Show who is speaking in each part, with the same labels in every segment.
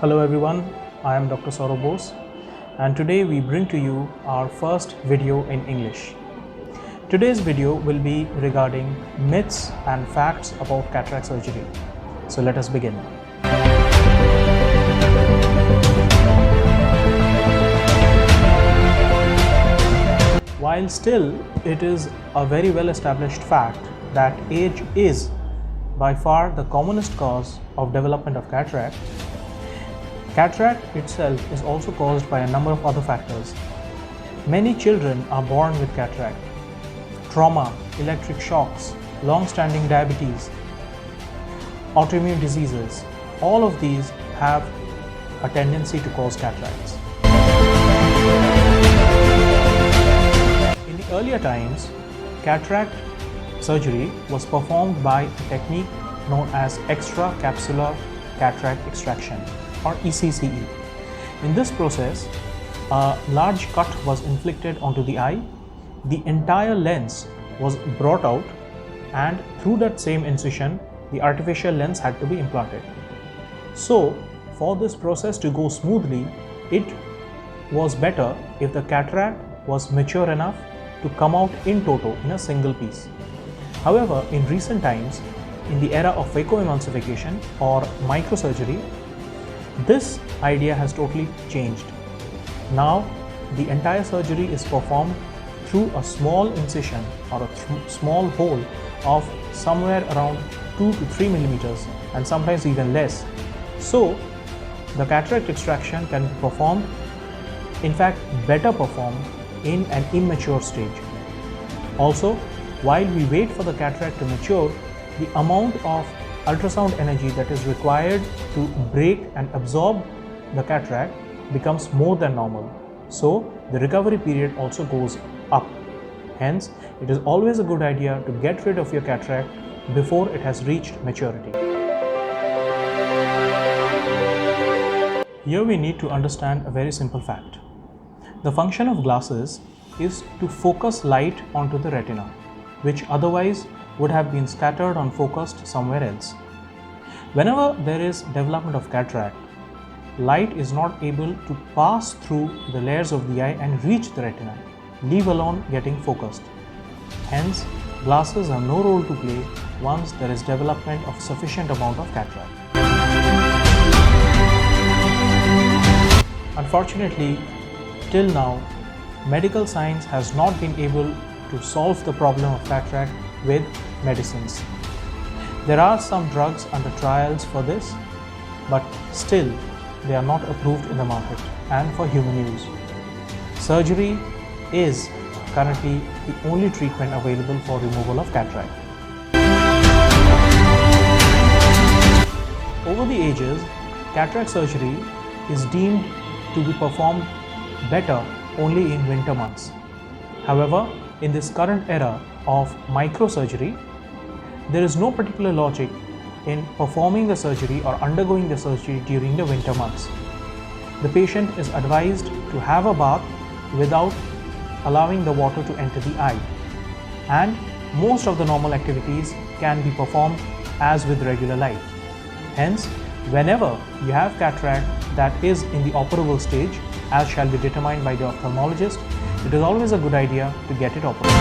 Speaker 1: Hello everyone, I am Dr. Saurabh Bose and today we bring to you our first video in English. Today's video will be regarding myths and facts about cataract surgery. So let us begin. While still it is a very well established fact that age is by far the commonest cause of development of cataract, cataract itself is also caused by a number of other factors. Many children are born with cataract. Trauma, electric shocks, long-standing diabetes, autoimmune diseases, all of these have a tendency to cause cataracts. In the earlier times, cataract surgery was performed by a technique known as extracapsular cataract extraction, or ECCE. In this process, a large cut was inflicted onto the eye, the entire lens was brought out, and through that same incision, the artificial lens had to be implanted. So, for this process to go smoothly, it was better if the cataract was mature enough to come out in toto in a single piece. However, in recent times, in the era of phacoemulsification or microsurgery, this idea has totally changed. Now, the entire surgery is performed through a small incision or a small hole of somewhere around 2 to 3 millimeters and sometimes even less. So, the cataract extraction can be performed, in fact, better performed in an immature stage. Also, while we wait for the cataract to mature, the amount of ultrasound energy that is required to break and absorb the cataract becomes more than normal. So the recovery period also goes up. Hence, it is always a good idea to get rid of your cataract before it has reached maturity. Here we need to understand a very simple fact. The function of glasses is to focus light onto the retina, which otherwise would have been scattered or focused somewhere else. Whenever there is development of cataract, light is not able to pass through the layers of the eye and reach the retina, leave alone getting focused. Hence, glasses have no role to play once there is development of sufficient amount of cataract. Unfortunately, till now, medical science has not been able to solve the problem of cataract with medicines. There are some drugs under trials for this, but still they are not approved in the market and for human use. Surgery is currently the only treatment available for removal of cataract. Over the ages, cataract surgery is deemed to be performed better only in winter months. However, in this current era of microsurgery, there is no particular logic in performing the surgery or undergoing the surgery during the winter months. The patient is advised to have a bath without allowing the water to enter the eye, and most of the normal activities can be performed as with regular life. Hence, whenever you have cataract that is in the operable stage, as shall be determined by the ophthalmologist, it is always a good idea to get it operated.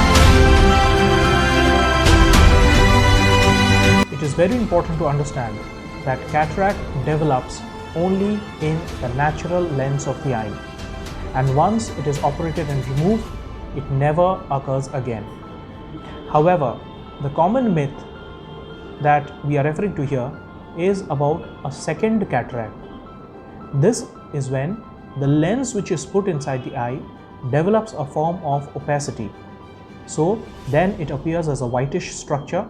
Speaker 1: It is very important to understand that cataract develops only in the natural lens of the eye, and once it is operated and removed, it never occurs again. However, the common myth that we are referring to here is about a second cataract. This is when the lens which is put inside the eye develops a form of opacity. So then it appears as a whitish structure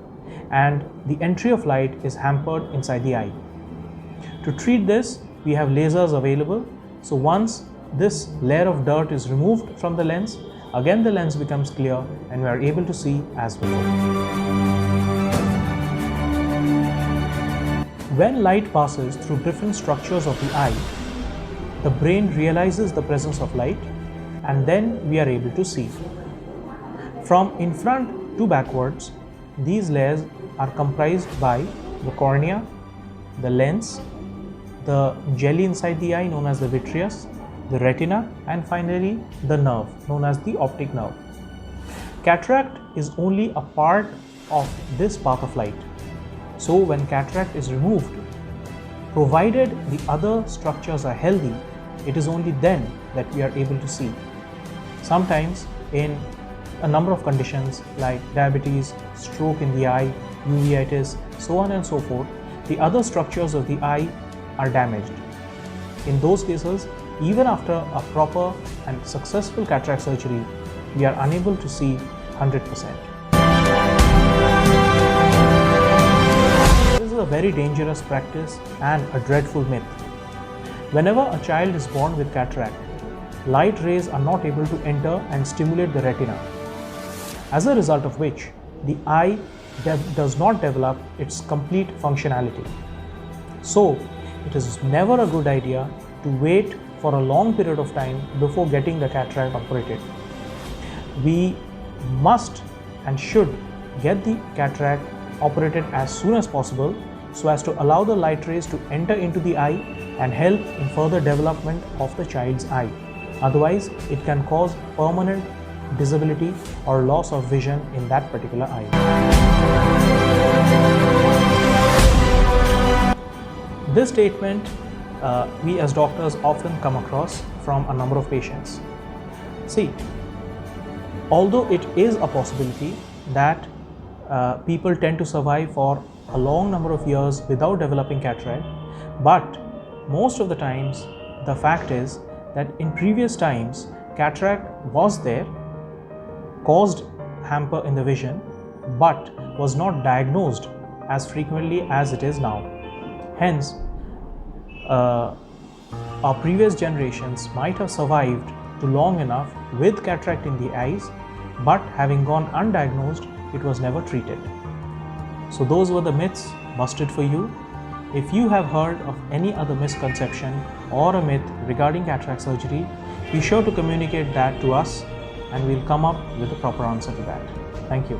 Speaker 1: and the entry of light is hampered inside the eye. To treat this, we have lasers available. So once this layer of dirt is removed from the lens, again the lens becomes clear and we are able to see as before. When light passes through different structures of the eye, the brain realizes the presence of light and then we are able to see. From in front to backwards, these layers are comprised by the cornea, the lens, the jelly inside the eye known as the vitreous, the retina, and finally the nerve known as the optic nerve. Cataract is only a part of this path of light. So when cataract is removed, provided the other structures are healthy, it is only then that we are able to see. Sometimes in a number of conditions like diabetes, stroke in the eye, uveitis, so on and so forth, the other structures of the eye are damaged. In those cases, even after a proper and successful cataract surgery, we are unable to see 100%. This is a very dangerous practice and a dreadful myth. Whenever a child is born with cataract, light rays are not able to enter and stimulate the retina, as a result of which the eye does not develop its complete functionality. So, it is never a good idea to wait for a long period of time before getting the cataract operated. We must and should get the cataract operated as soon as possible so as to allow the light rays to enter into the eye and help in further development of the child's eye. Otherwise, it can cause permanent disability or loss of vision in that particular eye. This statement we as doctors often come across from a number of patients. See, although it is a possibility that people tend to survive for a long number of years without developing cataract, but most of the times the fact is that in previous times cataract was there, caused hamper in the vision, but was not diagnosed as frequently as it is now. Hence, our previous generations might have survived to long enough with cataract in the eyes, but having gone undiagnosed, it was never treated. So those were the myths busted for you. If you have heard of any other misconception or a myth regarding cataract surgery, be sure to communicate that to us and we'll come up with a proper answer to that. Thank you.